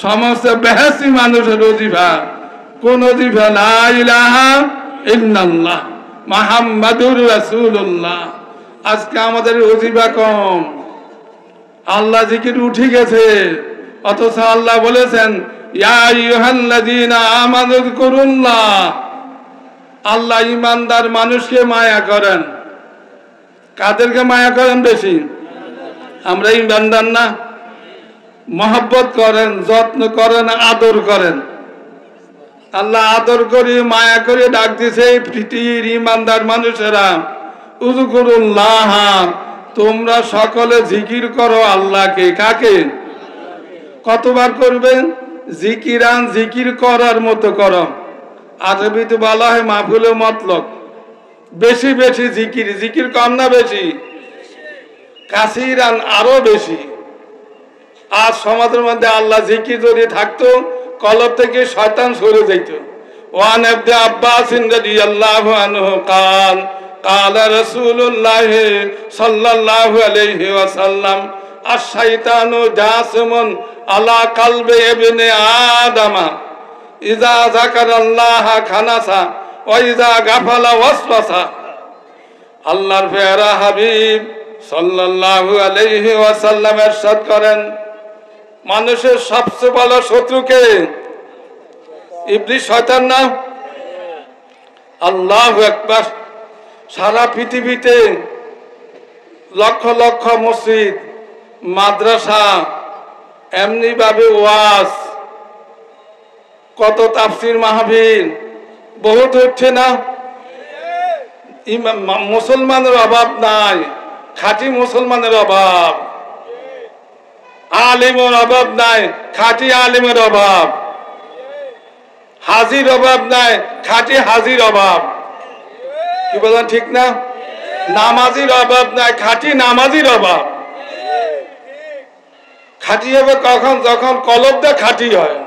সমস্ত বেহেশতি মানুষের ওজিফা কোন ওজিফা? লা ইলাহা ইল্লাল্লাহ মুহাম্মাদুর রাসূলুল্লাহ। আজকে আমাদের ওজিফা কম, আল্লাহ জিকির উঠে গেছে, অথচ আল্লাহ বলেছেন ইয়া আইয়ুহাল্লাযীনা আমানু যিকুরুল্লাহ। আল্লাহ ইমানদার মানুষকে মায়া করেন। কাদেরকে মায়া করেন বেশি? আমরা ইমানদার না? মহব্বত করেন, যত্ন করেন, আদর করেন। আল্লাহ আদর করে মায়া করে ডাক দিছে পৃথিবীর ইমানদার মানুষেরা, উযকুরুল্লাহ, তোমরা সকলে জিকির করো আল্লাহকে। কাকে? কতবার করবেন? জিকিরান, জিকির করার মতো করো। আরবিতে বলা হয় মাহফুলে মতলব, বেশি বেশি জিকির। জিকির কম না বেশি? কাসিরান, আরো বেশি। আজ সমাজের মধ্যে আল্লাহ জিকির যদি থাকতো, কলব থেকে শয়তান সরে যেত। ওয়ান ইবনে আব্বাস রাদিয়াল্লাহু আনহু قال قال رسول الله صلى الله عليه وسلم الشيطان جاسم على قلب ابن آدم إذا ذكر الله خنس وإذا غفل وسوس। আল্লাহর প্যারা হাবিব সাল্লাল্লাহু আলাইহি ওয়াসাল্লাম ইরশাদ করেন, মানুষের সবচেয়ে বড় শত্রুকে? ইবলিস, শয়তান না? আল্লাহু আকবার। সারা পৃথিবীতে লক্ষ লক্ষ মসজিদ, মাদ্রাসা, এমনি ভাবে ওয়াজ, কত তাফসীর মাহফিল বহুত হচ্ছে না? মুসলমানের অভাব নাই, খাঁটি মুসলমানের অভাব। আলিমের অভাব নাই, খাঁটি আলিমের অভাব। হাজির অভাব নাই, খাঁটি হাজির অভাব। কি বলেন, ঠিক না? নামাজির অভাব নাই, খাঁটি নামাজির অভাব। খাঁটি হবে কখন? যখন কলবটা খাঁটি হয়।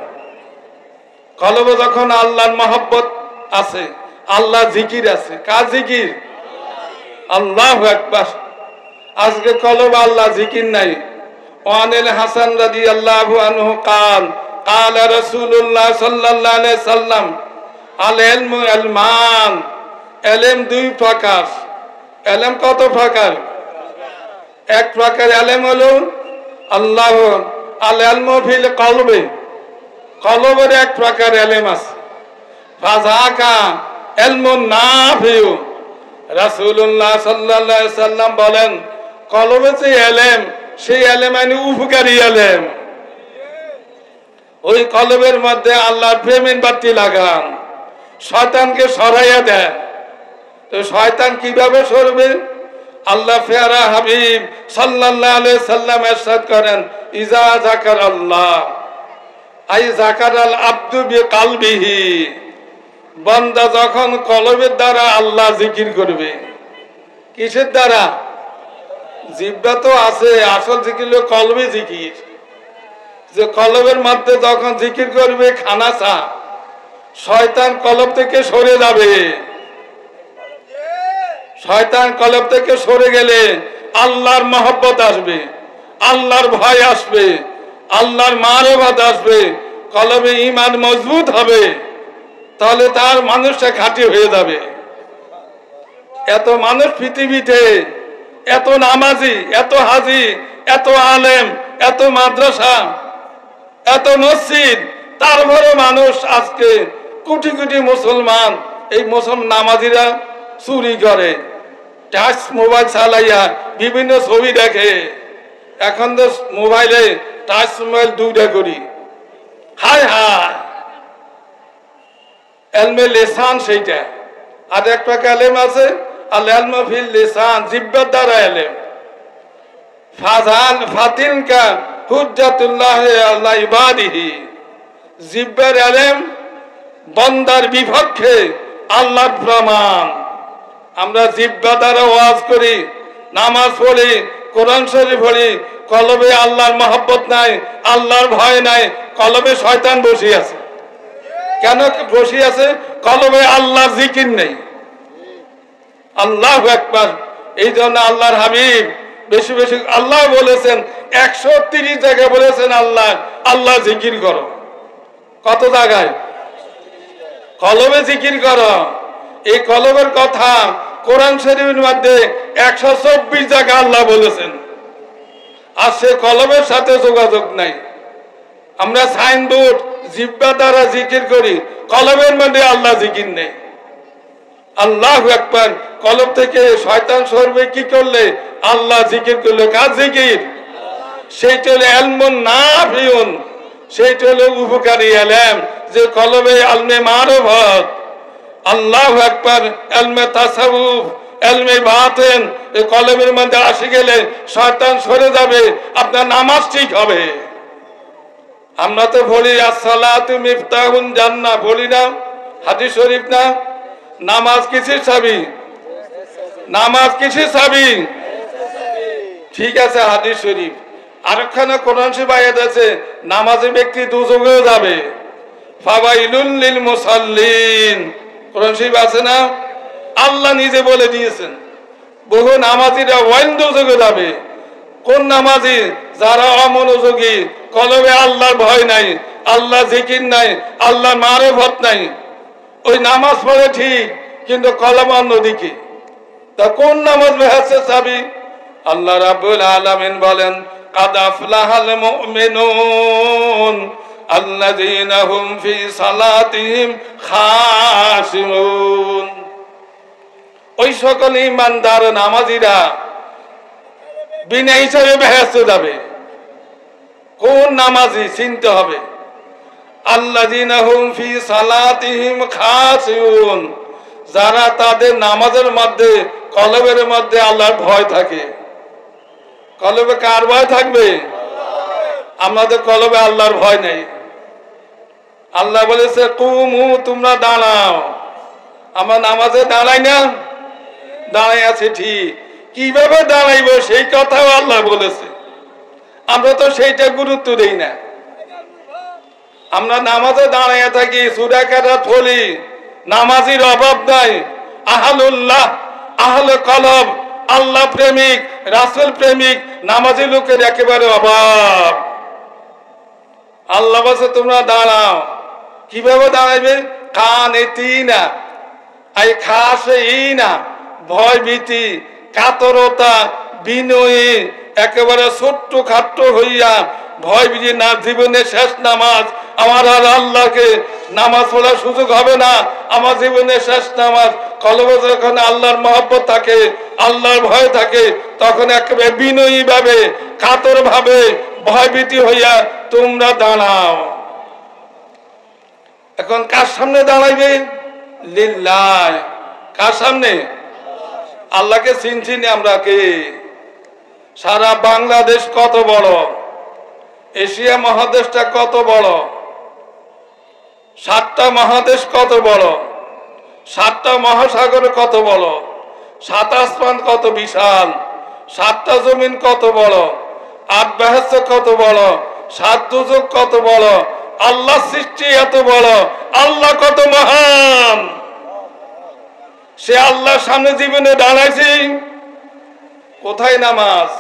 কলবে যখন আল্লাহর মহব্বত আছে, আল্লাহ জিকির আছে। কার জিকির? আল্লাহু আকবার। আজকে কলব আল্লাহ জিকির নাই। ওয়ানিল হাসান রাদিয়াল্লাহু আনহু قال قال رسول الله صلى الله عليه وسلم العلم علمان। ইলম দুই প্রকার। ইলম কত প্রকার? এক প্রকার ইলম হলো আল্লাহ আল ইলমু ফিল কলবে, কলবের এক প্রকার ইলম আছে। ফাযাকা ইলমুন নাফিউ। রাসূলুল্লাহ সাল্লাল্লাহু আলাইহি সাল্লাম বলেন, কলবে যে ইলম, সেই ইলম মানে উপকারী ইলম। ওই কলবের মধ্যে আল্লাহর প্রেমের বাতি লাগান, শয়তানকে সরাইয়া দেন। তো শয়তান কিভাবে সরবে? আল্লাহ প্যারা হাবিব সাল্লাল্লাহু আলাইহি সাল্লাম ইরশাদ করেন, ইজা যাকারাল্লাহ আই যাকারাল আব্দু বিকালবিহি। বান্দা যখন কলবের দ্বারা আল্লাহ জিকির করবে। কিসের দ্বারা? জিহ্বা তো আছে, আসল জিকির হলো কলবে জিকির। যে কলবের মধ্যে যখন জিকির করবে খানাসা, শয়তান কলব থেকে সরে যাবে। শয়তান কলব থেকে সরে গেলে আল্লাহর মহব্বত আসবে, আল্লাহর ভয় আসবে, আল্লাহর মারফত আসবে, কলবে ঈমান মজবুত হবে। তাহলে তার মানুষটা খাঁটি হয়ে যাবে। এত মানুষ পৃথিবীতে, এত নামাজি, এত হাজি, এত আলেম, এত মাদ্রাসা, এত মসজিদ, তারপরে মানুষ আজকে কোটি কোটি মুসলমান, এই মুসলমান নামাজিরা চুরি করে, টাচ মোবাইল চালাইয়া বিভিন্ন ছবি দেখে। এখন তো মোবাইলে টাচ মোবাইল দুইটা করি। হায় হায়, এলমে লিসান সেইটা। আর এক প্রকার এলেম আছে আল ইলমু ফিল লিসান, জিহ্বার দ্বারা এলেম। ফাজাল ফাতিনকা হুজ্জাতুল্লাহ আলা ইবাদিহি। জিহ্বার এলেম বান্দার বিপক্ষে আল্লাহর প্রমাণ। আমরা জিহ্বা দ্বারা ওয়াজ করি, নামাজ পড়ি, কোরআন শরীফ পড়ি, কলবে আল্লাহর মহব্বত নাই, আল্লাহর ভয় নাই, কলবে শয়তান বসে আছে। কেন বসে আছে? কলবে আল্লাহর জিকির নেই। আল্লাহু আকবার। এই জন্য আল্লাহর হাবিব বেশি বেশি আল্লাহ বলেছেন 130 জায়গায় বলেছেন আল্লাহ আল্লাহ জিকির করো। কত জায়গায়? কলবে জিকির করো। এই কলবের কথা কোরআন শরীফের মধ্যে 124 জায়গায় আল্লাহ বলেছেন। আর সে কলবের সাথে যোগাযোগ নাই। আমরা সাইনবোর্ড জিহ্বা দ্বারা জিকির করি, কলবের মধ্যে আল্লাহ জিকির নেই। আল্লাহু আকবার। কলব থেকে শয়তান সরবে কি করলে? আল্লাহ জিকির করলে। কার জিকির? সেইটা হলো ইলমুন নাফিউন, সেইটা হলো উপকারী ইলম, যে কলবে ইলমে মারিফত। আল্লাহু আকবার। ইলমে তাসাউফ, ইলমে বাতিন, এই কলবের মধ্যে আসে গেলে শয়তান সরে যাবে, আপনার নামাজ ঠিক হবে। আমরা তো বলি আসসালাতু মিফতাহুন জান্নাহ, বলি না? হাদিস শরীফ না? নামাজ কিসের চাবি? নামাজ কিসের চাবি? ঠিক আছে, হাদিস শরীফ। আরেকখানে কোরআন শরীফ আয়াত আছে, নামাজি ব্যক্তি দুযোগেও যাবে। ফাওয়াইলুল লিল মুসাল্লিন, কোরআন শরীফ আছে না? আল্লাহ নিজে বলে দিয়েছেন বহু নামাজিরা ওয়াইল দুযোগে যাবে। কোন নামাজি? যারা অমনোযোগী, কলবে আল্লাহর ভয় নাই, আল্লাহ জিকির নাই, আল্লাহর মারিফত নাই। ওই নামাজ পড়ে ঠিক, কিন্তু কলম অন্যদিকে। তা কোন নামাজ বেহেশতের চাবি? আল্লাহ রাব্বুল আলামিন বলেন কাদ আফলাহাল মুমিনুন আল্লাযীনা হুম ফি সালাতিহিম খাশিউন। ওই সকল ঈমানদার নামাজীরা বিনা হিসাবে বেহেশতে যাবে। কোন নামাজি? চিনতে হবে। আল্লাযীনা হুম ফি সালাতিহিম খাশিউন, যারা তাদের নামাজের মধ্যে কলবের মধ্যে আল্লাহর ভয় থাকে। কলবে কার ভয় থাকবে? আমাদের কলবে আল্লাহর ভয় নেই। আল্লাহ বলেছে কুমু, তোমরা দাঁড়াও। আমরা নামাজে দাঁড়াই না? দাঁড়াই আছে ঠিক, কিভাবে দাঁড়াইব সেই কথাও আল্লাহ বলেছে। আমরা তো সেইটা গুরুত্ব দেই না। আমরা নামাজে দাঁড়াইয়া থাকি, সূরা কারাত পড়ি, নামাজির অভাব নাই। আহলুল্লাহ, আহলে কলব, আল্লাহ প্রেমিক, রাসূল প্রেমিক নামাজি লোকের একেবারে অভাব। আল্লাহ বলছে তোমরা দাঁড়াও। কিভাবে দাঁড়াইবে? কানিতিনা, আই খাশিইনা, ভয় ভীতি, কাতরতা, বিনয়ী, একেবারে ছোট্ট খাট্ট হইয়া ভয় ভীতি না। জীবনে শেষ নামাজ, আমার আর আল্লাহকে নামাজ পড়ার সুযোগ হবে না, আমার জীবনে শেষ নামাজ। কলবে যখন আল্লাহর মহব্বত থাকে, আল্লাহর ভয় থাকে, তখন একেবারে বিনয়ী ভাবে, কাতর ভাবে, ভয়ভীতি হইয়া তোমরা দাঁড়াও। এখন কার সামনে দাঁড়াইবে? লিল্লাহ। কার সামনে? আল্লাহকে চিনছি না আমরা কে? সারা বাংলাদেশ কত বড়, এশিয়া মহাদেশটা কত বড়, 7টা মহাদেশ কত বড়, 7টা মহাসাগর কত বড়, 7 আসমান কত বিশাল, 7টা জমিন কত বড়, 8 বেহেশত কত বড়, 7 দুযুগ কত বড়, আল্লাহ সৃষ্টি এত বড়, আল্লাহ কত মহান। সে আল্লাহর সামনে জীবনে দাঁড়াইছি, কোথায় নামাজ?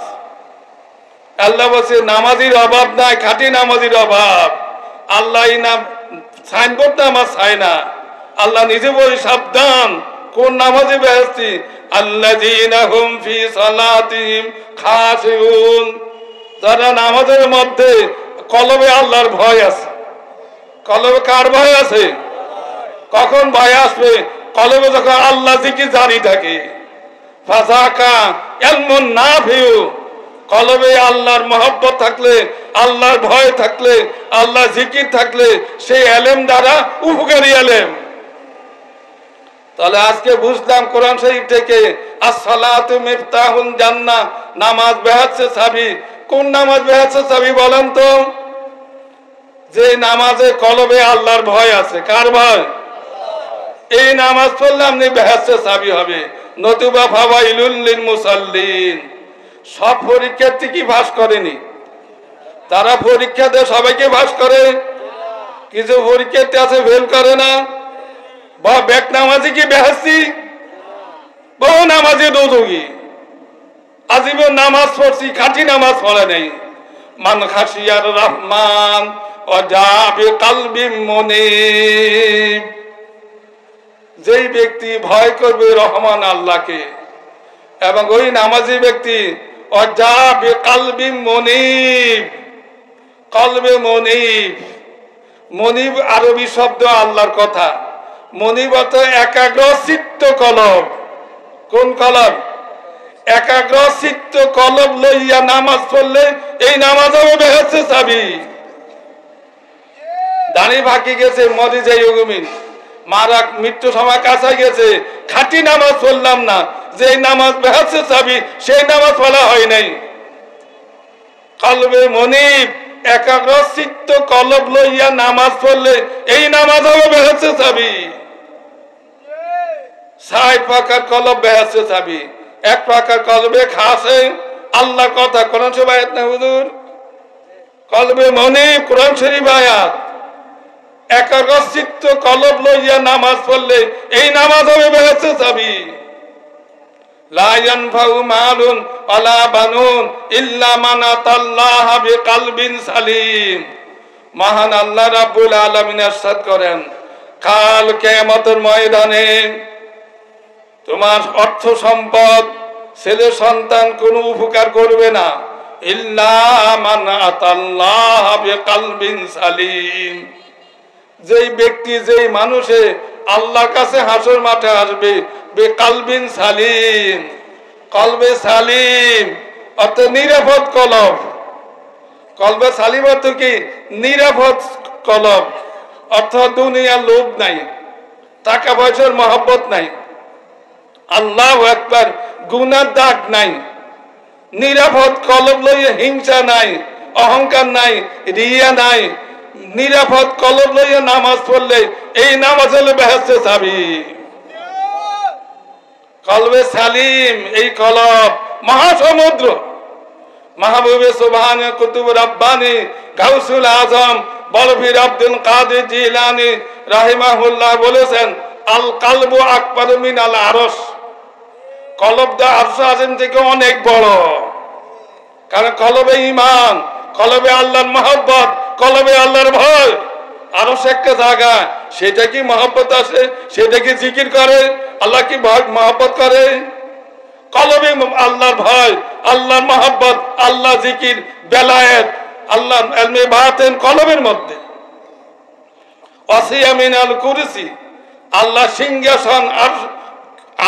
আল্লাহ বলছে নামাজির অভাব নাই, খাঁটি নামাজির অভাব। আল্লাহ নাম সাইনবোর্ড নামাজ চায় না। আল্লাহ নিজে বলে সাবধান, কোন নামাজে বেহেশতি? আল্লাযীনা হুম ফি সালাতিহিম খাশিউন, যারা নামাজের মধ্যে কলবে আল্লাহর ভয় আছে। কলবে কার ভয় আছে? কখন ভয় আসবে? কলবে যখন আল্লাহ জিকির জারি থাকে। ফাযাকা ইলমুন নাফিউ, কলবে আল্লাহর মহব্বত থাকলে, আল্লাহর ভয় থাকলে, আল্লাহ জিকির থাকলে, সেই ইলম দ্বারা উপকারী ইলম। তাহলে আজকে বুঝলাম কোরআন শরীফ থেকে আসসালাতু মিফতাহুল জান্নাহ, নামাজ বেহেশতের চাবি। কোন নামাজ বেহেশতের চাবি বলেন তো? যে নামাজে কলবে আল্লাহর ভয় আছে। কার ভয়? এই নামাজ পড়লে আপনি বেহেশতের চাবি হবে। নতুবা ফাওয়াইলুল লিল মুসাল্লিন। সব পরীক্ষার্থী কি পাস করেনি? তারা পরীক্ষা দেয়, সবাইকে পাস করে। কিছু পরীক্ষার্থী আছে ফেল করে না। বা বেক নামাজি কি বেহেশতি? বহু নামাজি দোজখী। আজীবন নামাজ পড়ছি, খাঁটি নামাজ পড়ে নেই। মান খাশিয়ার রহমান ওয়াজাবে কালবি মুনিব, যেই ব্যক্তি ভয় করবে রহমান আল্লাহকে, এবং ওই নামাজি ব্যক্তি ওয়াজাবে কালবি মুনিব, কলবে মুনিব, মুনিব আরবি শব্দ, আল্লাহর কথা। মুনিব অর্থ একাগ্র চিত্ত কলব। কোন কলব? একাগ্র চিত্ত কলব লইয়া নামাজ পড়লে এই নামাজ হবে বেহেশতের চাবি। দাড়ি ফাঁকি গেছে, মরে যাই ওগুমিন, মারা মৃত্যু সময় কাছে গেছে, খাঁটি নামাজ পড়লাম না, যে নামাজ বেহেশতের চাবি সেই নামাজ পড়া হয় নাই। কলবে মুনিব, একাগ্র চিত্ত কলব লইয়া নামাজ পড়লে এই নামাজ হবে বেহেশতের চাবি। ৬ প্রকার কলব বেহেশতের চাবি। এক প্রকার কলবে খাসে আল্লাহর কথা, কোরআন শরীফ আয়াত না হুজুর? কলবে মুনিব, কোরআন শরীফ আয়াত। একাগ্র চিত্ত কলব লইয়া নামাজ পড়লে এই নামাজ হবে বেহেশতের চাবি। লা ইয়ানফাউ মালুন ওয়ালা বানুন ইল্লা মান আতাল্লাহা বিকলবিন সালিম। মহান আল্লাহ রাব্বুল আলামিন ইরশাদ করেন, কাল কিয়ামতের ময়দানে তোমার অর্থ সম্পদ, ছেলে সন্তান কোনো উপকার করবে না, ইল্লা মান আতাল্লাহা বিকলবিন সালিম। যেই ব্যক্তি, যেই মানুষে আল্লাহর কাছে হাসর মাঠে আসবে, বেকালবিন সালিম, কলবে সালিম অর্থ নিরাপদ কলব। কলবে সালিম অর্থ কি? নিরাপদ কলব। অর্থ দুনিয়ার লোভ নাই, টাকা পয়সার মহব্বত নাই, আল্লাহু আকবার, গুনার দাগ নাই, নিরাপদ কলব লইয়া হিংসা নাই, অহংকার নাই, রিয়া নাই। নিরাপদ কলব লইয়া নামাজ পড়লে এই নামাজ হলে বেহেশতের চাবি। কলবে সালিম, এই কলব মহাসমুদ্র। মাহবুবে সুবহানে কুতুব রাব্বানি গাউসুল আজম বলবীর আব্দুল কাদের জিলানী রাহিমাহুল্লাহ বলেছেন, আল কালবু আকবার মিন আল আরশ। কলব দা আরশ আজিম থেকে অনেক বড়। কারণ কলবে ঈমান, কলবে আল্লাহর মহব্বত, কলবে আল্লাহর ভয়। আরশ একটা জায়গা, সেটা কি মহব্বত আছে? সেটা কি জিকির করে? আল্লাহ কি মহব্বত করে? কলবে আল্লাহর ভয়, আল্লাহর মহব্বত, আল্লাহ জিকির, বেলায়েত, আল্লাহ ইলমে বাতিন কলবের মধ্যে। ওয়াসিয়া মিনাল কুরসি, আল্লাহ সিংহাসন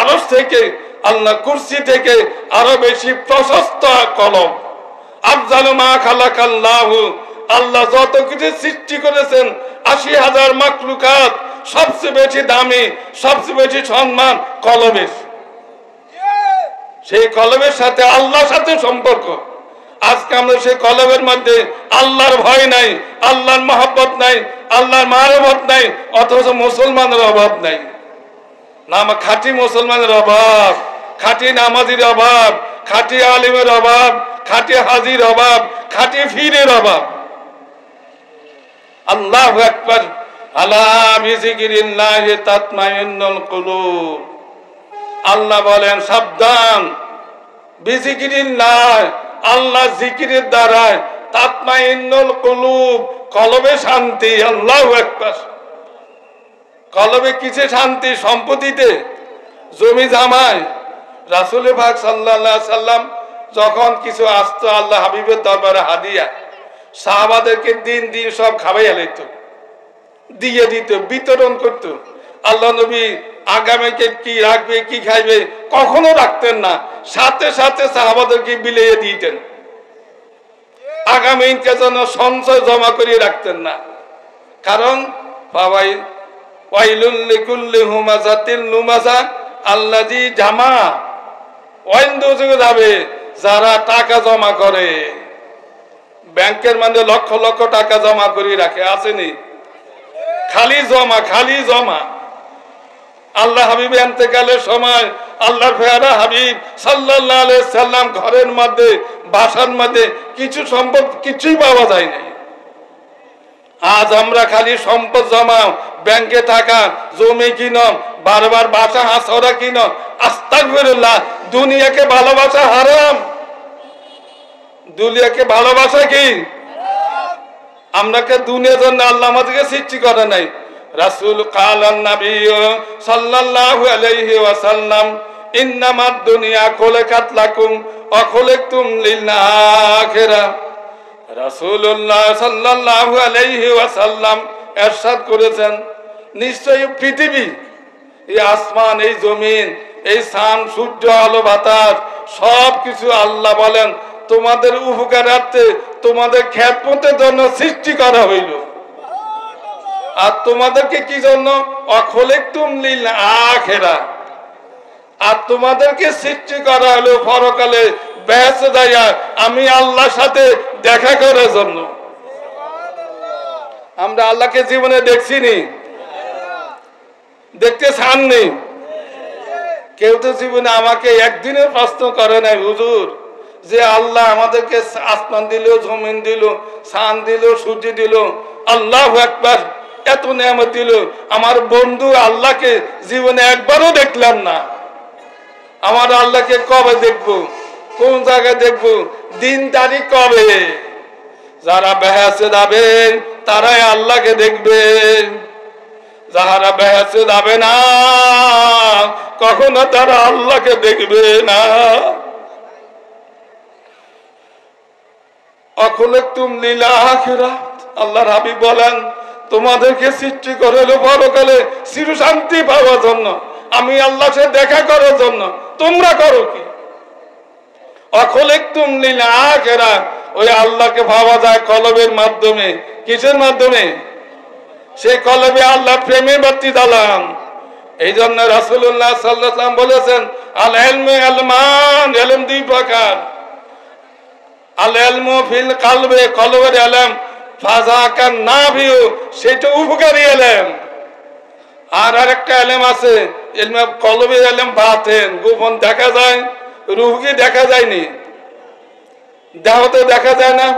আরশ থেকে, আল্লাহ কুরসি থেকে আরো বেশি প্রশস্ত কলব। আফজালু মা খালাকাল্লাহু, আল্লাহ যত কিছু সৃষ্টি করেছেন ৮০,০০০ মাখলুকাত, সবচেয়ে বেশি দামি, সবচেয়ে বেশি সম্মান কলমের। সেই কলমের সাথে আল্লাহর সাথে সম্পর্ক। আজকে আমরা সেই কলমের মধ্যে আল্লাহর ভয় নাই, আল্লাহর মহব্বত নাই, আল্লাহর মারফত নাই, অথচ মুসলমানের অভাব নাই। নাম খাঁটি মুসলমানের অভাব, খাঁটি নামাজির অভাব, খাঁটি আলিমের অভাব, খাঁটি হাজির অভাব, খাঁটি ফিরের অভাব। আল্লাহু আকবার। আলা বিযিকরিল্লাহি তাতমাইন্নুল কুলুব। আল্লাহ বলেন, সাবধান, বিযিকরিল্লাহ, আল্লাহ জিকিরের দ্বারা তাতমাইন্নুল কুলুব, কলবে শান্তি। আল্লাহু আকবার। কলবে কিসে শান্তি? সম্পত্তিতে, জমি জামায়। রাসূল পাক সাল্লাল্লাহু আলাইহি সাল্লাম যখন কিছু আসতো আল্লাহ হাবিবের দরবারে হাদিয়া, সাহাবাদেরকে দিন দিন সব খাওয়াইয়া লইত, দিয়ে দিত, বিতরণ করত। আল্লাহ নবী আগামীকে কি রাখবে, কি খাইবে কখনো রাখতেন না, সাথে সাথে সাহাবাদেরকে বিলিয়ে দিতেন। আগামীকে যেন সঞ্চয় জমা করিয়ে রাখতেন না। কারণ বাবাই ওয়াইলুল লিকুল্লি হুমাজাতিল লুমাজা আল্লাযী জামা, ওয়াইন্দুজে যাবে যারা টাকা জমা করে। ব্যাংকের মধ্যে লক্ষ লক্ষ টাকা জমা করে রাখে, আসেনি? খালি জমা, খালি জমা। আল্লাহ হাবিব ইন্তেকালের সময় আল্লাহর পেয়ারা হাবিব সাল্লাল্লাহু আলাইহি সাল্লাম ঘরের মধ্যে, বাসার মধ্যে কিছু সম্পদ কিছুই পাওয়া যায় না। আজ আমরা খালি সম্পদ জমাও, ব্যাংকে টাকা, জমি কিনো, বারবার বাসা হাসরা কিনো। আস্তাগফিরুল্লাহ, দুনিয়াকে ভালোবাসা হারাম। দুনিয়াকে ভালোবাসা কি? আমরাকে দুনিয়ার জন্য আল্লাহ আমাদেরকে সৃষ্টি করে নাই। রাসূল কালান নবী সাল্লাল্লাহু আলাইহি ওয়াসাল্লাম ইন্নামাদ দুনিয়া খুলিকাত লাকুম ওয়া খুলিকতুম লিল আখিরাহ। রাসূলুল্লাহ সাল্লাল্লাহু আলাইহি ওয়াসাল্লাম ইরশাদ করেছেন, নিশ্চয়ই পৃথিবী, এই আসমান, এই জমিন, এই চাঁদ, সূর্য, আলো, বাতাস সব কিছু আল্লাহ বলেন তোমাদের উপকারার্থে, তোমাদের খেদমতের জন্য সৃষ্টি করা হইল। আর তোমাদেরকে কি জন্য? অখলিকতুম লিল আখিরাহ। আর তোমাদেরকে সৃষ্টি করা হলো পরকালে বেহেশতে যাইয়া আমি আল্লাহর সাথে দেখা করার জন্য। আমরা আল্লাহকে জীবনে দেখছিনি, দেখতে চাননি। কেউ তো জীবনে আমাকে একদিনের প্রশ্ন করে নাই, হুজুর যে আল্লাহ আমাদেরকে আসমান দিল, জমিন দিল, চাঁদ দিল, সূর্য দিল, আল্লাহু আকবার, এত নিয়ামত দিল, আমার বন্ধু আল্লাহকে জীবনে একবারও দেখলাম না। আমার আল্লাহকে কবে দেখবো, কোন জায়গায় দেখবো, দিন তারিখ কবে? যারা বেহেশতে যাবে তারাই আল্লাহকে দেখবে, যারা বেহেশতে যাবে না কখনো তারা আল্লাহকে দেখবে না। অখলিকতুম লিল আখিরাহ। আল্লাহর হাবিব বলেন তোমাদেরকে সৃষ্টি করে হলো পরকালে চির শান্তি পাওয়ার জন্য, আমি আল্লাহর সাথে দেখা করার জন্য। তোমরা করো কি? অখলিকতুম লিল আখিরাহ। ওই আল্লাহকে পাওয়া যায় কলবের মাধ্যমে। কিসের মাধ্যমে? সেই কলবে আল্লাহ প্রেমের বাতি জ্বালান। এই জন্য রাসূলুল্লাহ সাল্লাল্লাহু আলাইহি ওয়াসাল্লাম বলেছেন, আল ইলমু ইলমান, ইলম দুই প্রকার। আল ইলমু ফিল কলবে, কলবের ইলম, ফাযাকান নাফিউ, সেটা উপকারী ইলম। আর আরেকটা ইলম আছে, ইলমে কলবের ইলম বাতিন, গোপন দেখা যায়, রূহকে দেখা যায়নি, দেহতে দেখা যায় না।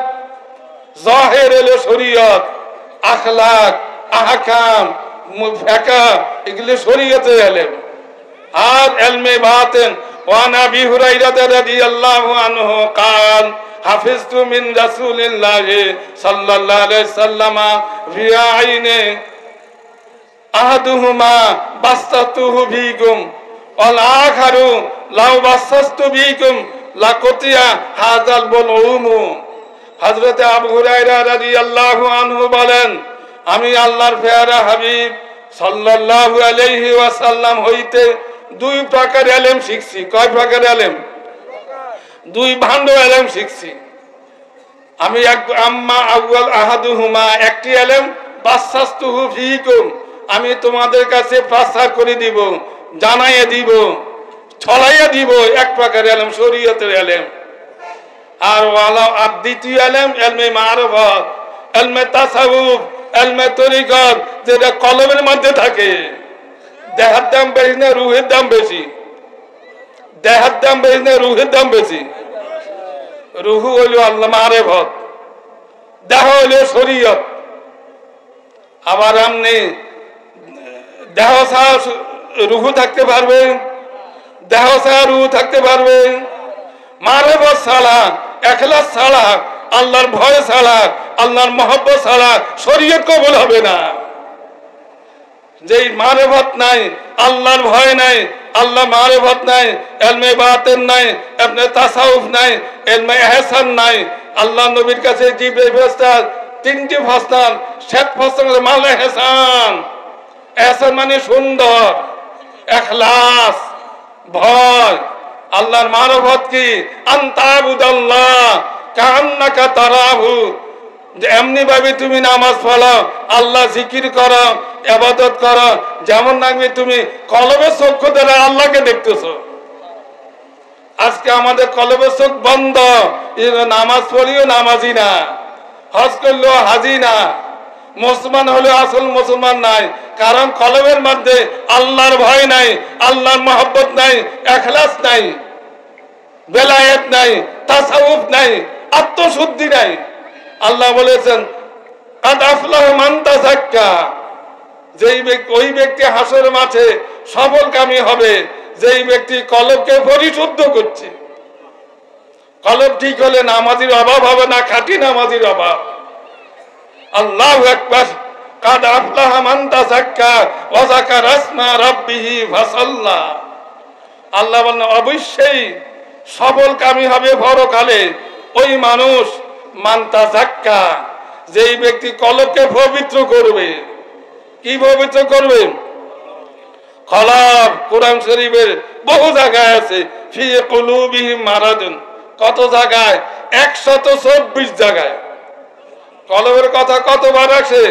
জাহির হলো শরীয়ত, আখলাক, আহকাম, ফিকহ, এগুলো শরীয়তের ইলম। আর ইলমে বাতিন, ওয়া নবী হুরায়রা রাদিয়াল্লাহু আনহু قال حفظت من رسول الله صلى الله عليه وسلم في عين احدهما بسطته بكم والآخر لو بسطت بكم لقطع هذا البلعوم। হযরত আবু হুরায়রা রাদিয়াল্লাহু আনহু বলেন, আমি আল্লাহর পেয়ারা হাবিব সাল্লাল্লাহু আলাইহি ওয়াসাল্লাম হইতে দুই প্রকার ইলম শিখছি। কয় প্রকার ইলম? দুই ভান্ড ইলম শিখছি আমি। আম্মা আউয়াল আহাদুহুমা, একটি ইলম বাসাসতুহু ফিকুম, আমি তোমাদের কাছে প্রচার করে দিব, জানাইয়ে দিব, ছড়াইয়ে দিব, এক প্রকার ইলম, শরীয়তের ইলম। আর আর দ্বিতীয় ইলম ইলমে মারিফাত, ইলমে তাসাউফ, ইলমে তরিকত, যেটা কলমের মধ্যে থাকে। দেহের দাম বেশি না রুহের দাম বেশি? দেহের দাম বেশি না রুহের দাম বেশি? রুহু হইল আল্লাহ মারিফাত, দেহ হইল শরীয়ত। আবার আপনি দেহ ছাড়া রুহু থাকতে পারবে? দেহ ছাড়া রুহু থাকতে পারবে? মারিফাত ছাড়া, ইখলাস ছাড়া, আল্লাহর ভয় ছাড়া, আল্লাহর মহব্বত ছাড়া শরীয়ত কবুল হবে না। যেই মারিফাত নাই, আল্লাহর ভয় নাই, আল্লাহ মারিফাত নাই, ইলমে বাতিন নাই, ইলমে তাসাউফ নাই, ইলমে ইহসান নাই। আল্লাহ নবীর কাছে জিবরাইল ফেরেশতা তিনটি ফসল, শেষ ফসল মাল ইহসান। ইহসান মানে সুন্দর, ইখলাস, ভয়। আল্লাহর মারিফাত কি? আনতাবুদাল্লাহ কান্নাকা তারাহু, যে এমনি ভাবে তুমি নামাজ পড়ো, আল্লাহ জিকির করো, ইবাদত করো, যেমন লাগবে তুমি কলবের চক্ষু দ্বারা আল্লাহকে দেখতেছো। আজকে আমাদের কলবের চোখ বন্ধ, নামাজ পড়িও নামাজি না, হজ করলেও হাজি না, মুসলমান হলেও আসল মুসলমান নাই। কারণ কলবের মধ্যে আল্লাহর ভয় নাই, আল্লাহর মহব্বত নাই, ইখলাস নাই, বেলায়েত নাই, তাসাউফ নাই, আত্মশুদ্ধি নাই। আল্লাহ বলেছেন কাদ আফলাহা মান তাযাক্কা, ওই ব্যক্তি হাসর মাঠে সফলকামী হবে যেই ব্যক্তি কলবকে পরিশুদ্ধ করছে। কলব ঠিক হলে নামাজির অভাব হবে না, খাঁটি নামাজির অভাব। আল্লাহু আকবার। কাদ আফলাহা মান তাযাক্কা ওয়া যাকারা ইসমা রাব্বিহি ফাসাল্লা। আল্লাহ বলেন অবশ্যই সফলকামী হবে পরকালে ওই মানুষ মান তাযাক্কা, যেই ব্যক্তি কলবকে পবিত্র করবে। কি পবিত্র করবে? কলব কোরআন শরীফের বহু জায়গায় আছে, ফি কুলুবিহিম মারাদুন। কত জায়গায়? 124 জায়গায়। কলবের কথা কতবার আছে?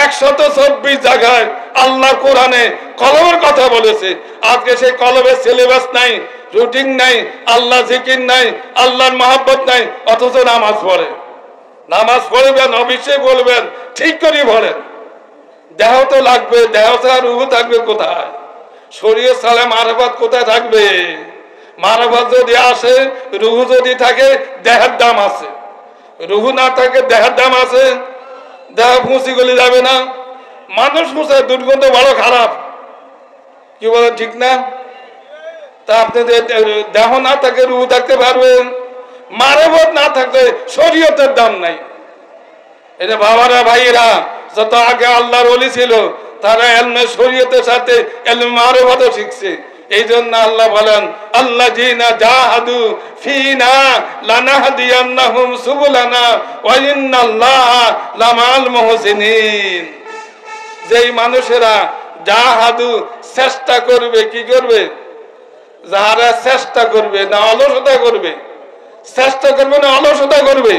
124 জায়গায় আল্লাহ কোরআনে কলবের কথা বলেছে। আজকে সেই কলবের সিলেবাস নাই, রুটিন নাই, আল্লাহ জিকির নাই, আল্লাহর মহব্বত নাই, অথচ নামাজ পড়ে। নামাজ পড়বেন, অবশ্যই বলবেন, ঠিক করে বলেন। দেহ তো লাগবে, দেহ ছাড়া রুহু থাকবে কোথায়? শরীর ছাড়া মারফত কোথায় থাকবে? মারফত যদি আসে, রুহু যদি থাকে, দেহের দাম আছে। রুহু না থাকে, দেহের দাম আছে। দেহ মুছি গলে যাবে না। মানুষ মুছে দুর্গন্ধ বড় খারাপ, কি বলেন ঠিক না? তা আপনি দেহ না থাকে, রুহু থাকতে পারবেন? মারফত না থাকলে শরীয়তের দাম নাই। এই যে বাবারা ভাইয়েরা, যত আগে আল্লাহর ওলি ছিল তারা ইলমে শরীয়তের সাথে ইলমে মারফতও শিখছে। এই জন্য আল্লাহ বলেন আল্লাযীনা জাহাদু ফীনা লানাহদিয়ান্নাহুম সুবুলানা ওয়া ইন্নাল্লাহা লামাল মুহসিনিন। যেই মানুষেরা জাহাদু চেষ্টা করবে, কি করবে? যারা চেষ্টা করবে না অলসতা করবে? চেষ্টা করবে না অলসতা করবে?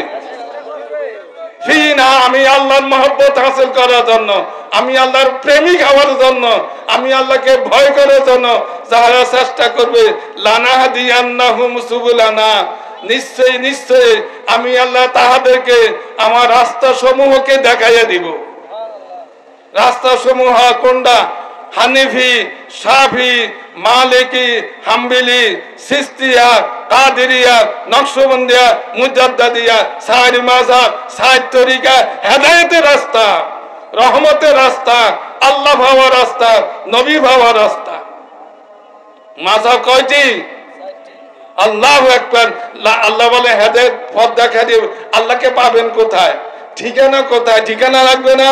ফিনা, আমি আল্লাহর মহব্বত হাসিল করার জন্য, আমি আল্লাহর প্রেমিক হওয়ার জন্য, আমি আল্লাহকে ভয় করার জন্য যারা চেষ্টা করবে, লানাহদিয়ান্নাহুম সুবুলানা, নিশ্চয়ই নিশ্চয়ই আমি আল্লাহ তাহাদেরকে আমার রাস্তা সমূহকে দেখাইয়া দিব। রাস্তা সমূহ কোনটা? হানিফি, শাফি, মালিকি, হাম্বলি, সিস্তিয়া, কাদেরিয়া, নকশবন্দিয়া, মুজাদ্দাদিয়া, সাইরি মাযহাব, সাইর তরিকা, হেদায়েতের রাস্তা, রহমতের রাস্তা, আল্লাহ ভাবার রাস্তা, নবী ভাবার রাস্তা। মাযহাব কয়টি? আল্লাহু আকবার। আল্লাহ বলে হেদায়েত পথ দেখা দিবে। আল্লাহকে পাবেন কোথায়? ঠিকানা কোথায়? ঠিকানা লাগবে না?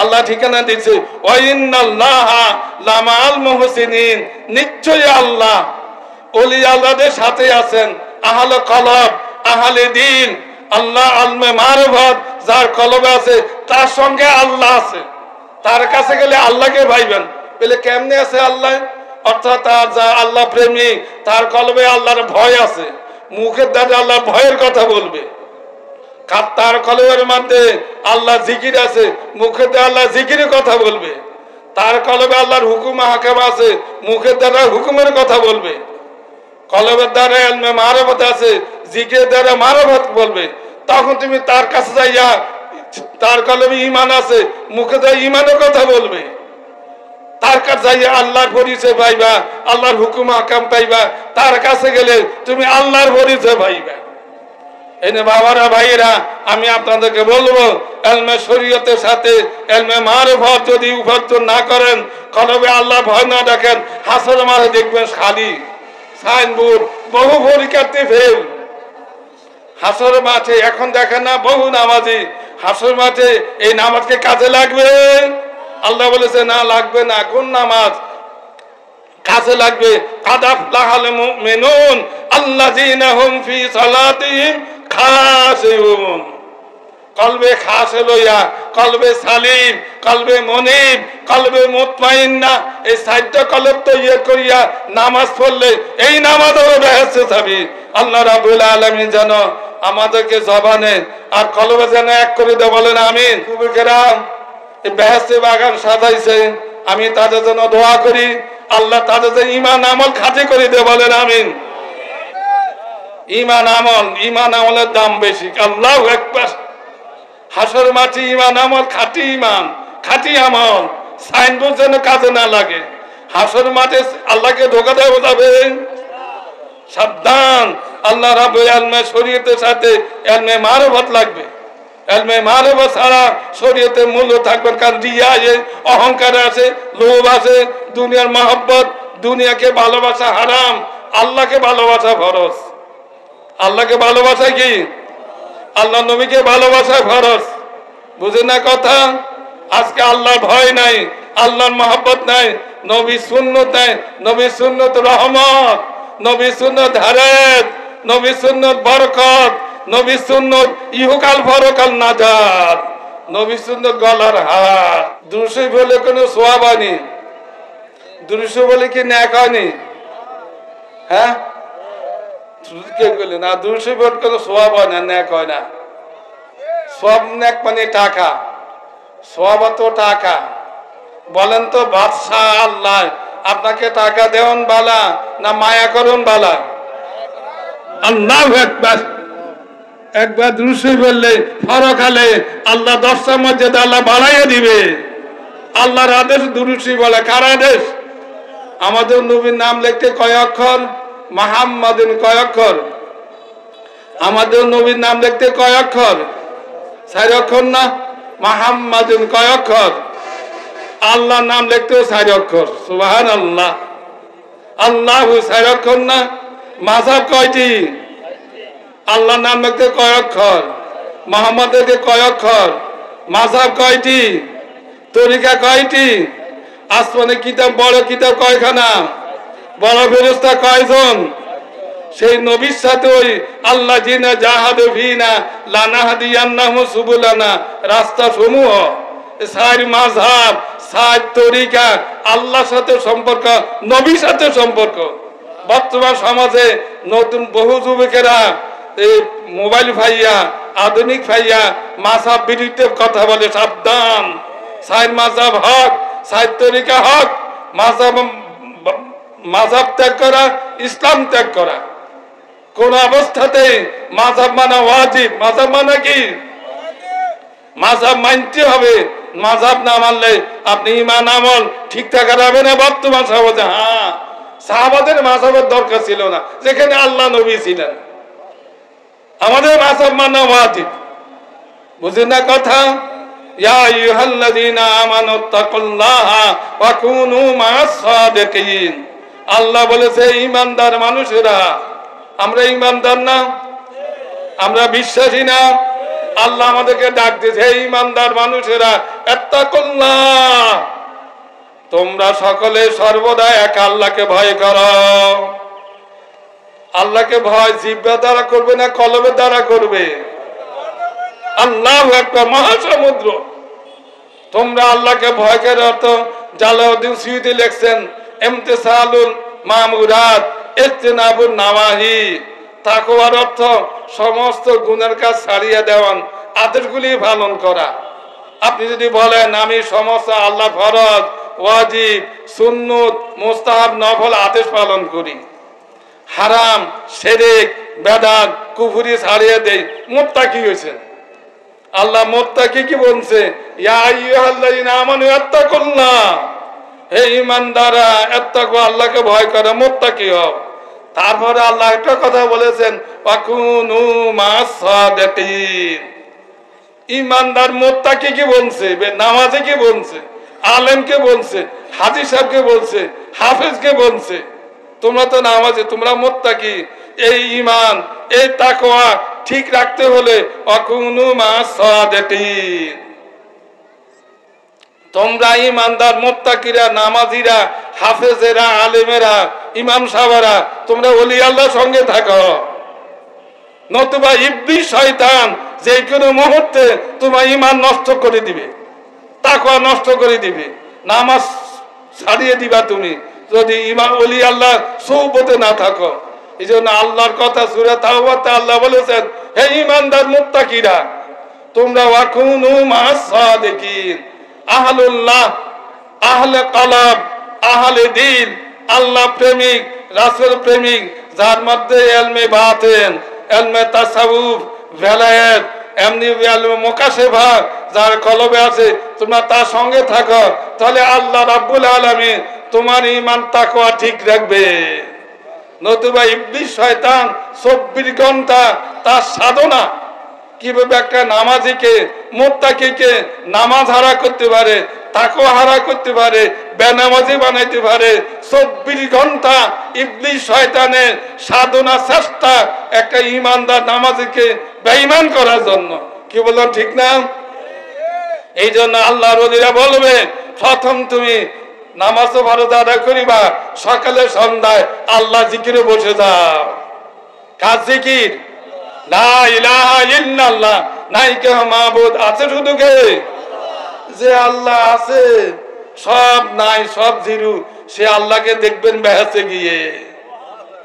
আল্লাহ ঠিকানা দিয়েছে, ওয়া ইন্নাল্লাহা লামাল মুহসিনিন। নিশ্চয়ই আল্লাহ ওলি আল্লাহদের সাথে আছেন। আহলে কলব, আহলে দিন, আল্লাহ আলমে মারফত যার কলবে আছে তার সঙ্গে আল্লাহ আছে। তার কাছে গেলে আল্লাহকে ভাইবেন। বলে কেমনে আছে আল্লাহ? অর্থাৎ তার যা আল্লাহ প্রেমিক, তার কলবে আল্লাহর ভয় আছে, মুখের দ্বারা আল্লাহর ভয়ের কথা বলবে। তার কলবের মধ্যে আল্লাহ জিকির আছে, মুখের দ্বারা আল্লাহ জিকিরের কথা বলবে। তার কলবে আল্লাহর হুকুম হাকাম আছে, মুখের দ্বারা হুকুমের কথা বলবে। কলবের দ্বারা ইলমে মারফত আছে, জিকিরের দ্বারা মারফত বলবে। তখন তুমি তার কাছে যাইয়া, তার কলবে ঈমান আছে, মুখে দ্বারা ঈমানের কথা বলবে। তার কাছে যাইয়া আল্লাহর পরিচয় পাইবা, আল্লাহর হুকুম হাকাম পাইবা। তার কাছে গেলে তুমি আল্লাহর পরিচয় পাইবা। এনে বাবারা ভাইয়েরা, আমি আপনাদেরকে বলবো, ইলমে শরীয়তের সাথে ইলমে মারফত যদি উপার্জন না করেন, কলবে আল্লাহ ভয় না রাখেন, হাসর মারে দেখবেন খালি সাইনবোর্ড, বহু পরীক্ষার্থী ফেল। হাসর মাঠে এখন দেখেন না বহু নামাজি, হাসর মাঠে এই নামাজকে কাজে লাগবে? আল্লাহ বলেছে না, লাগবে না। কোন নামাজ কাজে লাগবে? কাদ আফলাহাল মুমিনুন আল্লাযীনা হুম ফি সালাতিহিম খাশিউন। কলবে খাশে লইয়া, কলবে সালিম, কলবে মনিব, কলবে মুতমাইন্না, এই সাইডটা কলব তৈরি করিয়া নামাজ পড়লে এই নামাজ হবে বেহেশতে যাবে। আল্লাহ রাব্বুল আলামিন যেন আমাদেরকে জবানে আর কলবে যেন এক করে দেয়, বলেন আমিন। কুবুকেরাম এই বেহেশতে বাগান সাজাইছে, আমি তাদের জন্য দোয়া করি, আল্লাহ তাদের জন্য ঈমান আমল খাঁটি করে দেয়, বলেন আমিন। ঈমান আমলের দাম বেশি। আল্লাহু আকবার। হাসর মাটি ঈমান আমল, খাঁটি ঈমান, খাঁটি আমল, সাইনবোর্ড যেন কাজে না লাগে। হাসর মাঠে আল্লাহকে ধোঁকা দেওয়া যাবে, সাবধান। আল্লাহ রাব্বুল আলামিন শরীয়তের সাথে ইলমে মারফত লাগবে। ইলমে মারফত ছাড়া শরীয়তের মূল্য থাকবে। কারণ রিয়া আছে, অহংকার আছে, লোভ আছে, দুনিয়ার মহব্বত, দুনিয়াকে ভালোবাসা হারাম, আল্লাহকে ভালোবাসা ফরজ। আল্লাহকে ভালোবাসা কি? আল্লাহ নবীকে ভালোবাসা ফরজ। বুঝে না কথা? আজকে আল্লাহর ভয় নাই, আল্লাহর মহব্বত নাই, নবী সুন্নত নাই। নবী সুন্নত রহমত, নবী সুন্নত হেদায়েত, নবী সুন্নত বরকত, নবী সুন্নত ইহকাল পরকাল নাজাত, নবী সুন্নত গলার হার। দুরূদ বলে কোনো সওয়াব হয়নি, দুরূদ বলে কি নেক হয়নি? হ্যাঁ, কে বলে না দুরূদ বলে কোনো সওয়াব হয় না, নেক হয় না। সব নেক মানে টাকা, সওয়াব তো টাকা। বলেন তো বাদশাহ আল্লাহ আপনাকে টাকা দেওয়ান বালা না মায়া করুন বালা? আল্লাহু আকবার। একবার দুরূদ বললে পরকালে আল্লাহ 10টা মর্যাদা আল্লাহ বাড়াইয়া দিবে। আল্লাহর আদেশ দুরূদ বলে। কার আদেশ? আমাদের নবীর নাম লিখতে কয় অক্ষর? মুহাম্মাদুন কয় অক্ষর? আমাদের নবীর নাম লিখতে কয় অক্ষর? 4 অক্ষর না? মুহাম্মাদুন কয় অক্ষর? আল্লাহর নাম লিখতেও 4 অক্ষর। সুবহানাল্লাহ। আল্লাহু 4 অক্ষর না? মাযহাব কয়টি? আল্লাহর নাম লিখতে কয় অক্ষর? মুহাম্মাদের কয় অক্ষর? মাযহাব কয়টি? তরিকা কয়টি? আসমানে কিতাব, বড় কিতাব কয়খানা? বড় ফেরেশতা কয়জন? সেই নবীর সাথে ওই আল্লাহ জিনা জাহাদু ফিনা লানাহাদিয়ান্নাহু সুবুলানা, রাস্তা সমূহ, 4 মাযহাব, 4 তরিকা, আল্লাহর সাথে সম্পর্ক, নবীর সাথে সম্পর্ক। বর্তমান সমাজে নতুন বহু যুবকেরা এই মোবাইল ফাইয়া, আধুনিক ফাইয়া মাযহাব বিরুদ্ধে কথা বলে। সাবধান। 4 মাযহাব হক, 4 তরিকা হক। মাযহাব ত্যাগ করা ইসলাম ত্যাগ করা। কোন অবস্থাতে মাযহাব মানা ওয়াজিব। মাযহাব মানা কি? মাযহাব মানতে হবে। মাযহাব না মানলে আপনি ঈমান আমল ঠিক থাকা যাবে না বর্তমান সমাজে। হ্যাঁ, সাহাবাদের মাযহাবের দরকার ছিল না, যেখানে আল্লাহ নবী ছিলেন। আমাদের মাযহাব মানা ওয়াজিব। বুঝেন না কথা? ইয়া আইয়ুহাল্লাযীনা আমানুত্তাকুল্লাহা ওয়া কুনু মা'আস সাদিকিন। আল্লাহ বলেছে ঈমানদার মানুষেরা। আমরা ঈমানদার না? আমরা বিশ্বাসী না? আল্লাহ আমাদেরকে ডাক দিয়েছে, হে ঈমানদার মানুষেরা, ইত্তাকুল্লাহ, তোমরা সকলে সর্বদা এক আল্লাহকে ভয় করো। আল্লাহকে ভয় জিহ্বা দ্বারা করবে না কলবের দ্বারা করবে? আল্লাহু আকবার। মহাসমুদ্র। তোমরা আল্লাহকে ভয় করার অর্থ জালাউদ্দিন সুয়ুতী লিখছেন, ইমতিসালুল মামুরাত ইজতিনাবুন নাওয়াহি। তাকওয়ার অর্থ সমস্ত গুনার কাজ ছাড়িয়ে দেওয়ান, আদেশগুলি পালন করা। আপনি যদি বলেন আমি সমস্ত আল্লাহ ফরজ, ওয়াজিব, সুন্নত, মুস্তাহাব, নফল আদেশ পালন করি, হারাম, শিরক, বেদাত, কুফরি ছাড়িয়ে দেই, মুত্তাকি হয়েছেন। আল্লাহ মুত্তাকি কি বলছে? ইয়া আইয়ুহাল্লাযীনা আমানু ইত্তাকুল্লাহ, হে ঈমানদাররা, ইত্তাকু, আল্লাহকে ভয় করো, মুত্তাকি হও। তারপরে আল্লাহ একটা কথা বলেছেন, ওয়াকুনু মা'আস সাদিকিন। ঈমানদার মুত্তাকি কি বলছে? নামাজে কি বলছে? আলেমকে বলছে, হাজী সাহেবকে বলছে, হাফেজকে বলছে। তোমরা তো নামাজে, তোমরা মুত্তাকি। এই ঈমান, এই তাকওয়া ঠিক রাখতে হলে ওয়াকুনু মা'আস সাদিকিন। তোমরা ঈমানদার, মুত্তাকিরা, নামাজিরা, হাফেজেরা, আলেমেরা, ইমাম সাহেবরা, তোমরা ওলি আল্লাহর সঙ্গে থাকো। নতুবা ইবলিস শয়তান যে কোনো মুহূর্তে তোমার ঈমান নষ্ট করে দিবে, তাকওয়া নষ্ট করে দিবে, নামাজ ছাড়িয়ে দিবা তুমি যদি ইমাম ওলি আল্লাহ সোহবতে না থাকো। এই জন্য আল্লাহর কথা সূরা তাওবাতে আল্লাহ বলেছেন, হে ঈমানদার মুত্তাকিরা, তোমরা ওয়াকুনু মা'আস সাদিকিন। আহলুল্লাহ, আহলে কলব, আহলে দিন, আল্লাহ প্রেমিক, রাসূল প্রেমিক, যার মধ্যে ইলমে বাতিন, ইলমে তাসাউফ, ভেলায়েত, এমনি ইলমে মুকাশেফা যার কলবে আছে, তোমরা তার সঙ্গে থাকো, তাহলে আল্লাহ রাব্বুল আলামিন তোমার ঈমান তাকওয়া ঠিক রাখবে। নতুবা ইবলিস শয়তান 24 ঘন্টা তার সাধনা, কিভাবে একটা নামাজিকে মুত্তাকিকে নামাজ হারা করতে পারে, তাকওয়া হারা করতে পারে, বেনামাজি বানাইতে পারে। 24 ঘন্টা ইবলিস শয়তানের সাধনা চেষ্টা একটা ইমানদার নামাজিকে বেঈমান করার জন্য। কি বললাম ঠিক না? এই জন্য আল্লাহর ওলিরা বলবে, প্রথম তুমি নামাজ ফরজ আদায় করিবা, সকালে সন্ধ্যায় আল্লাহ জিকিরে বসে যাও। কার জিকির? লা ইলাহা ইল্লাল্লাহ, নাই কেউ মাবুদ আছে শুধু কে? যে আল্লাহ আছে, সব নাই, সব জিরু, সে আল্লাহকে দেখবেন বেহেশতে গিয়ে।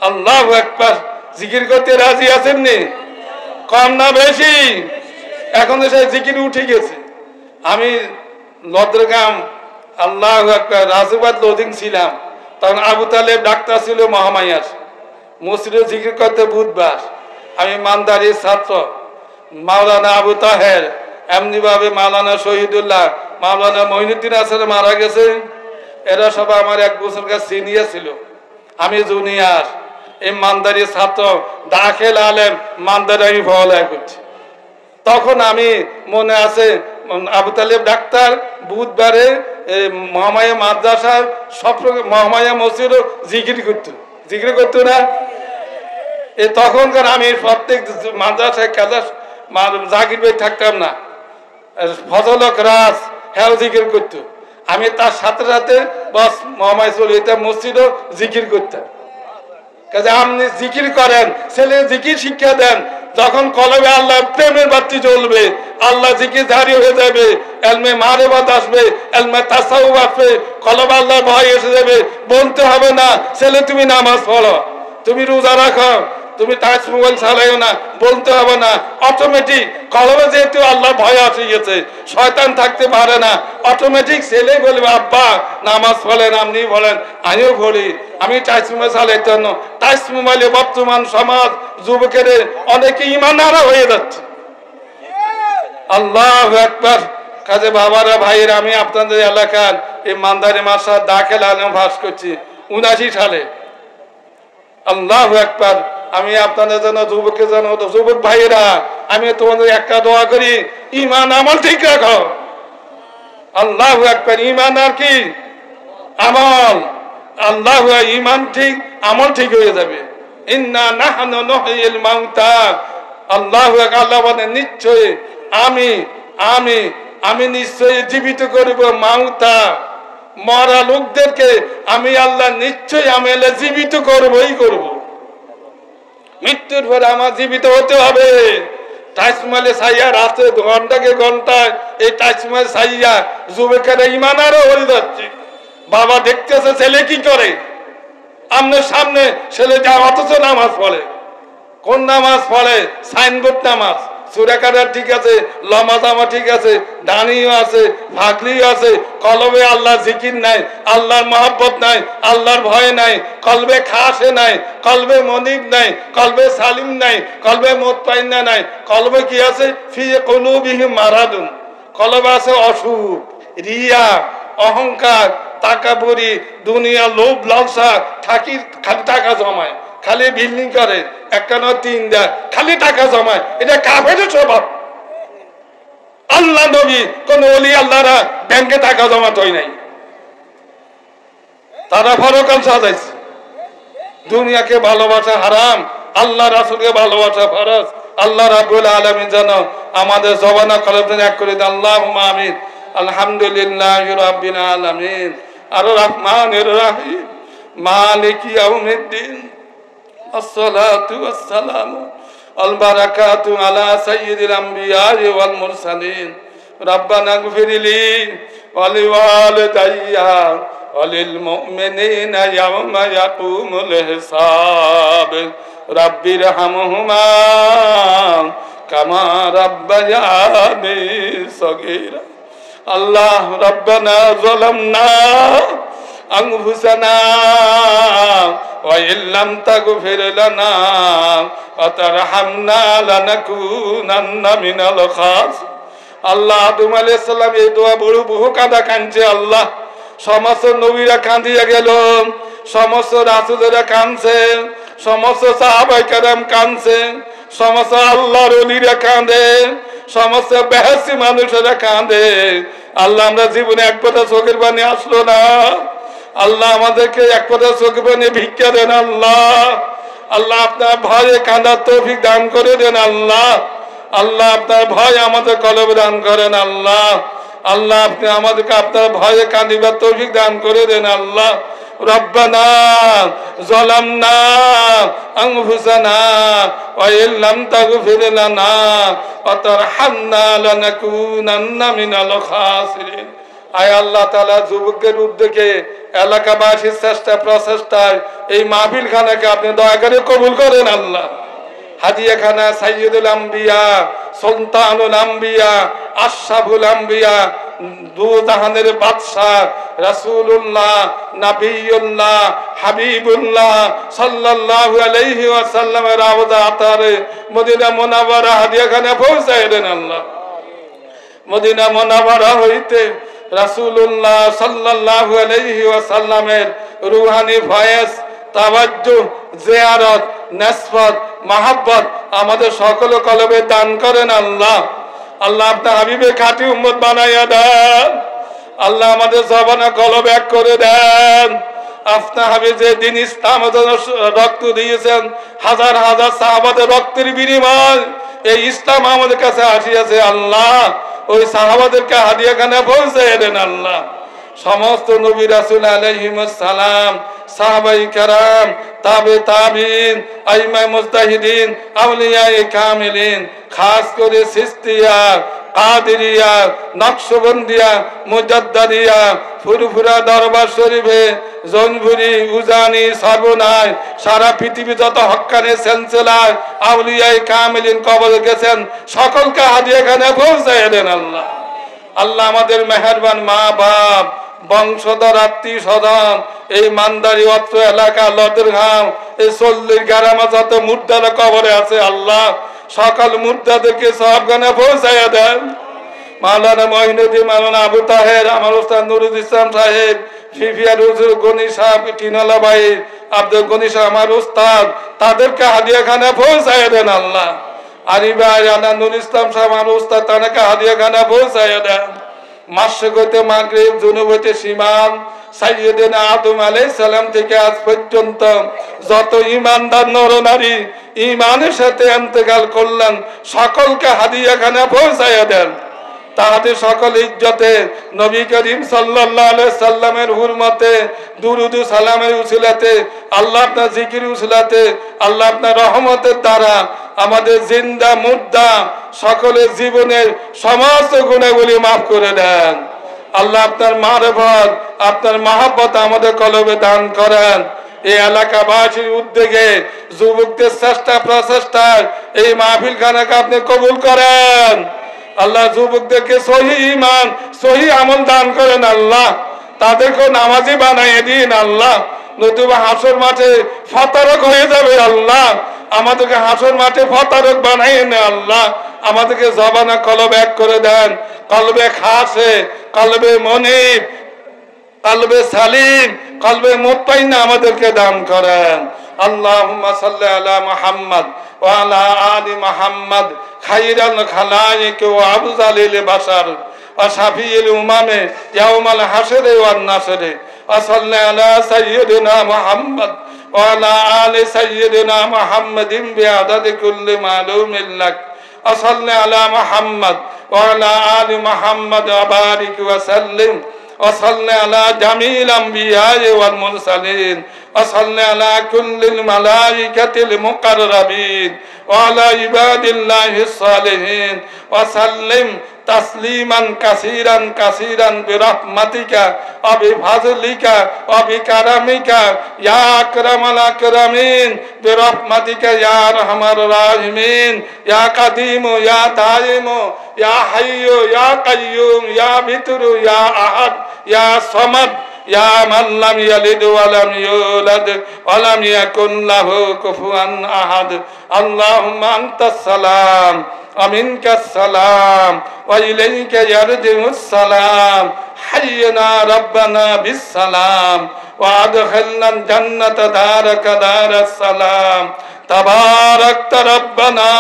আল্লাহু আকবার। জিকির করতে রাজি আছেন নি? কম না বেশি? এখন তো সেই জিকির উঠে গেছে। আমি লদ্রগ্রাম আল্লাহু আকবার রাজুবাদ লোদিং ছিলাম, তখন আবু তালেব ডাক্তার ছিল মহামায়ার, মসজিদে জিকির করতে বুধবার। আমি মানদারির ছাত্র, মাওলানা আবু তাহের, এমনি ভাবে মাওলানা শহীদুল্লাহ, মাওলানা মঈনুদ্দিন হাসান মারা গেছে। এরা সব আমার 1 বছর কাছে সিনিয়র ছিল, আমি জুনিয়র। এই মানদারির ছাত্র, দাখিল আলেম, মানদারি আমি পড়ালেখা করছি। তখন আমি মনে আছে আবু তালেব ডাক্তার বুধবারে মহামায়া মাদ্রাসার সব মহামায়া মসজিদও জিকির করতো না? তখনকার আমি প্রত্যেক মাদ্রাসায় কাজা জাকির ভাই থাকতাম না, ফজলক রাজ হ্যাঁ জিকির করতো। আমি তার সাথে সাথে বস মহামায়া চলে যেতাম, মসজিদও জিকির করতাম। কাজে আপনি জিকির করেন, ছেলে জিকির শিক্ষা দেন, যখন কলবে আল্লাহ প্রেমের বাতি জ্বলবে, আল্লাহ জিকির জারি হয়ে যাবে, এলমে মারিফাত আসবে, এলমে তাসাউফ আসবে, কলবে আল্লাহর ভয় এসে যাবে। বলতে হবে না ছেলে তুমি নামাজ পড়ো, তুমি রোজা রাখো, তুমি টাচ মোবাইল চালাইও না, বলতে হবে না। অটোমেটিক কলবে যেহেতু আল্লাহর ভয় আসে গেছে, শয়তান থাকতে পারে না, অটোমেটিক ছেলে বলবে আব্বা নামাজ পড়েন, আপনি বলেন আমিও পড়ি। আমি টাচ মোবাইল চালাইতে না, টাচ মোবাইলে বর্তমান সমাজ যুবকের অনেকে ঈমান হারা হয়ে যাচ্ছে। আল্লাহু আকবার। কাজে বাবারা ভাইয়েরা, আমি আপনাদের এলাকার এই মানদারি মাদ্রাসা দাখিল আলেম পাস করছি 79 সালে। আল্লাহু আকবার। আমি আপনাদের জন্য যুবকের জন্য, যুবক ভাইয়েরা, আমি তোমাদের একটা দোয়া করি, ঈমান আমল ঠিক রাখো। আল্লাহু আকবার। ঈমান আর কি? আমল। আল্লাহু, ঈমান ঠিক, আমল ঠিক হয়ে যাবে। ইন্না নাহনু নুহয়িল মাউতা। আল্লাহু আকবার। আল্লাহ বলেন নিশ্চয়ই আমি নিশ্চয়ই জীবিত করব মাউতা, মরা লোকদেরকে আমি আল্লাহ নিশ্চয়ই আমি জীবিত করবই করব। মৃত্যুর পরে আমার জীবিত হতে হবে। তাজমহলে সাইয়া রাতে ঘন্টাকে ঘন্টায় এই তাজমহল সাইয়া যুবকের ঈমান আরো হয়ে যাচ্ছে। বাবা দেখতেছে ছেলে কি করে, আপনার সামনে ছেলে যা অথচ নামাজ পড়ে। কোন নামাজ পড়ে? সাইনবোর্ড নামাজ। সুরাকার ঠিক আছে, লমাজামা ঠিক আছে, দানিও আছে, ফাকলিও আছে, কলবে আল্লাহ জিকির নাই, আল্লাহর মহব্বত নাই, আল্লাহর ভয় নাই, কলবে খাসে নাই, কলবে মনিব নাই, কলবে সালিম নাই, কলবে মুতমাইন্না নাই। কলবে কি আছে? ফি কুলুবিহিম মারাদুন। কলবে আছে অসুখ, রিয়া, অহংকার, তাকাবুরি, দুনিয়া, লোভ লালসা, খালি টাকা জমায়, খালি বিল্ডিং করে, একটা নয় 3 দেয়, খালি টাকা জমায়। এটা কাফেরের স্বভাব। আল্লাহ নবী কোন ওলি আল্লাহরা ব্যাংকে টাকা জমাতই নাই, তারা পরকাল সাজাইছে। দুনিয়াকে ভালোবাসা হারাম, আল্লাহ রাসূলকে ভালোবাসা ফরজ। আল্লাহ রাব্বুল আলামিন যেন আমাদের জবানা কলবকে এক করে দেন। আল্লাহুম্মা আমিন। আলহামদুলিল্লাহি রাব্বিল আলামিন আর রহমানির রহিম মালিকি ইয়াউমিদ্দিন। আসসালাতু ওয়াসসালামু আল বারাকাতু আলা সাইয়্যিদিল আমবিয়া ওয়াল মুরসালিন। রব্বানা গফিরলি ওয়া লিওয়ালিদাইয়া ওয়া লিল মুমিনিনা ইয়াওমা ইয়াকুমুল হিসাব। রাব্বিরহামহুমা কামা রাব্বায়ানি সগীরা। আল্লাহ রব্বানা যালামনা আনফুসানা ওয়া ইল্লাম তাগফির লানা ওয়া তারহামনা লানাকুনান্না মিনাল খাসিরিন। আল্লাহ আদম আলাইহিস সালাম এই দোয়া বড় বহু কাঁদা কাঁদছে। আল্লাহ সমস্ত নবীরা কাঁদিয়া গেল, সমস্ত রাসূলেরা কাঁদছে, সমস্ত সাহাবায়ে কেরাম কাঁদছে, সমস্ত আল্লাহর ওলিরা কাঁদে, সমস্ত বেহেশি মানুষেরা কাঁদে। আল্লাহ আমরা জীবনে এক ফোঁটা চোখের পানি আসলো না, আল্লাহ আমাদেরকে এক ফোঁটা চোখের পানি ভিক্ষা দেন আল্লাহ। আল্লাহ আপনার ভয়ে কাঁদার তৌফিক দান করে দেন আল্লাহ। আল্লাহ আপনার ভয় আমাদের কলবে দান করেন আল্লাহ। আল্লাহ আপনি আমাদেরকে আপনার ভয়ে কাঁদিবার তৌফিক দান করে দেন আল্লাহ। রব্বানা যালামনা আনফুসানা ওয়া ইল্লাম তাগফির লানা ওয়া তারহামনা লানাকুনান্না মিনাল খাসিরিন। আয় আল্লাহ তাআলা, যুবকদের উদ্যোগে এলাকাবাসীর চেষ্টা প্রচেষ্টায় এই মাহফিল খানাকে আপনি দয়া করে কবুল করেন আল্লাহ। হাদিয়া খানা সাইয়্যিদুল আম্বিয়া, সুলতানুল আম্বিয়া, আশরাফুল আম্বিয়া, দু জাহানের বাদশাহ রাসূলুল্লাহ, নবিয়ুল্লাহ, হাবিবুল্লাহ সাল্লাল্লাহু আলাইহি ওয়াসাল্লামের রওজা আতারে মদিনা মুনাওয়ারা হাদিয়া খানা পৌঁছায় দেন আল্লাহ। মদিনা মুনাওয়ারা হইতে রাসূলুল্লাহ সাল্লাল্লাহু আলাইহি ওয়াসাল্লামের রূহানি ফয়েজ, তাওয়াজ্জুহ, জিয়ারত, নসবত, মাহাব্বত আমাদের সকল কলবে দান করেন আল্লাহ। আল্লাহ আপনার হাবিবের খাঁটি উম্মত বানাইয়া দেন আল্লাহ। আমাদের জবানে কলব এক করে দেন। আপনার হাবিব যে দিন ইসলামের জন্য রক্ত দিয়েছেন, হাজার হাজার সাহাবাদের রক্তের বিনিময় এই ইসলাম আমাদের কাছে আসিয়াছে আল্লাহ। ওই সাহাবাদেরকে হাদিয়াখানা পৌঁছে দেন আল্লাহ। সমস্ত নবী রাসূল আলাইহিমুস সালাম, সাহাবাই কেরাম, তাবে তাবিন, আইমায়ে মুজতাহিদিন, আউলিয়ায়ে কামিলিন, খাস করে সিস্তিয়া, কাদেরিয়া, নকশবন্দিয়া, মুজাদ্দাদিয়া, ফুরফুরা দরবার শরীফে, জৌনপুরি, উজানি, সর্বনায়, সারা পৃথিবী যত হক্কানি সেলসেলায় আউলিয়ায়ে কামিলিন কবরে গেছেন সকলকে হাদিয়াখানা পৌঁছে দেন আল্লাহ। আল্লাহ আমাদের মেহেরবান মা বাপ, বংশধর, আত্মীয় স্বজন, এই মান্দারি অত্র এলাকা, লদেরঘাম, এই 40 গ্রামে যত মুর্দারা কবরে আছে আল্লাহ, সকল মুর্দাদেরকে সওয়াবখানা পৌঁছাইয়া দেন। মাওলানা মঈনুদ্দিন, মাওলানা আবু তাহের, আমার ওস্তাদ নুরুল ইসলাম সাহেব, ফিফিয়ার হুজুর গনি সাহেব, টিনালা ভাই, আব্দুল গনি সাহেব আমার ওস্তাদ, তাদেরকে হাদিয়াখানা পৌঁছাইয়া দেন আল্লাহ। আরিবা আনা নুর ইসলাম সাহেব আমার ওস্তাদ, তাদেরকে হাদিয়াখানা পৌঁছাইয়া দেন। মাসে হইতে মাগরিব, জুনুব হইতে শিমাল, সাইয়্যিদিনা আদম আলাইহিস সালাম থেকে আজ পর্যন্ত যত ঈমানদার নরনারী ঈমানের সাথে ইন্তেকাল করলেন সকলকে হাদিয়াখানা পৌঁছাইয়া দেন। তাহাদের সকল ইজ্জতে নবী করিম সাল্লাল্লাহু আলাইহি সাল্লামের হুরমতে, দুরুদ ও সালামের উসিলাতে, আল্লাহ আপনার জিকির উসিলাতে, আল্লাহ আপনার রহমতের দ্বারা আমাদের জিন্দা মুর্দা সকলের জীবনের সমস্ত গুনাহগুলি মাফ করে দেন আল্লাহ। আপনার মারফত, আপনার মহব্বত আমাদের কলবে দান করেন। এই এলাকাবাসীর উদ্যোগে যুবকদের চেষ্টা প্রচেষ্টায় এই মাহফিল খানাকে আপনি কবুল করেন আল্লাহ। যুবকদেরকে সহি ঈমান, সহি আমল দান করেন আল্লাহ। তাদেরকে নামাজি বানাইয়ে দিন আল্লাহ, নতুবা হাসর মাঠে ফতারক হয়ে যাবে আল্লাহ। আমাদেরকে হাসর মাঠে ফতারক বানাইয়ে নে আল্লাহ। আমাদেরকে জবানা কলব এক করে দেন, কলবে খাসে, কলবে মনিব, কলবে সালিম, কলবে মুত্তাইন আমাদেরকে দান করেন। আল্লাহুম্মা সাল্লি আলা মুহাম্মদ ওয়া আলা আলি মুহাম্মদ খাইরাল খালাইক ওয়া আফজালিল বাশার ওয়া শাফিউল উমামে ইয়াউমাল হাসরে ওয়ান নাসরে। ওয়া সাল্লি আলা সাইয়্যিদিনা মুহাম্মদ ওয়া আলা আলি সাইয়্যিদিনা মুহাম্মাদিন বিআদাদি কুল্লি মালুমিন লাক। ওয়া সাল্লি আলা মুহাম্মদ ওয়া আলা আলি মুহাম্মদ ওয়া বারিক ওয়া সাল্লিম। وصلى على جميع الأنبياء والمرسلين وصلى على كل الملائكة المقربين وعلى عباد الله الصالحين وسلم تسليما كثيرا كثيرا برحمتك وبفضلك وبكرمك يا أكرم الأكرمين برحمتك يا أرحم الراحمين يا قديم يا دائم يا حي يا قيوم يا بتر يا أحد يا صمد يا من لم يلد ولم يولد ولم يكن له كفوا أحد. اللهم أنت السلام ومنك السلام وإليك يرجع السلام. حينا ربنا بالسلام وأدخلنا الجنة دارك دار السلام. تباركت ربنا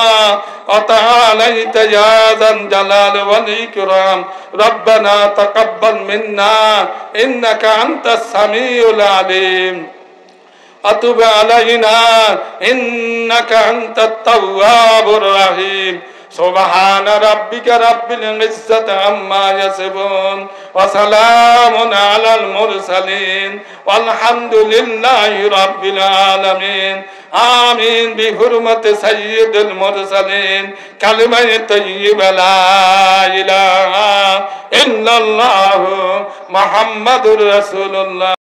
وتعاليت يا ذا الجلال والإكرام ربنا تقبل منا إنك أنت السميع العليم أتب علينا إنك أنت التواب الرحيم سبحان ربك رب العزة عما يصفون وسلام على المرسلين والحمد لله رب العالمين آمين بحرمة سيد المرسلين كلمة طيبة لا إله إلا الله محمد رسول الله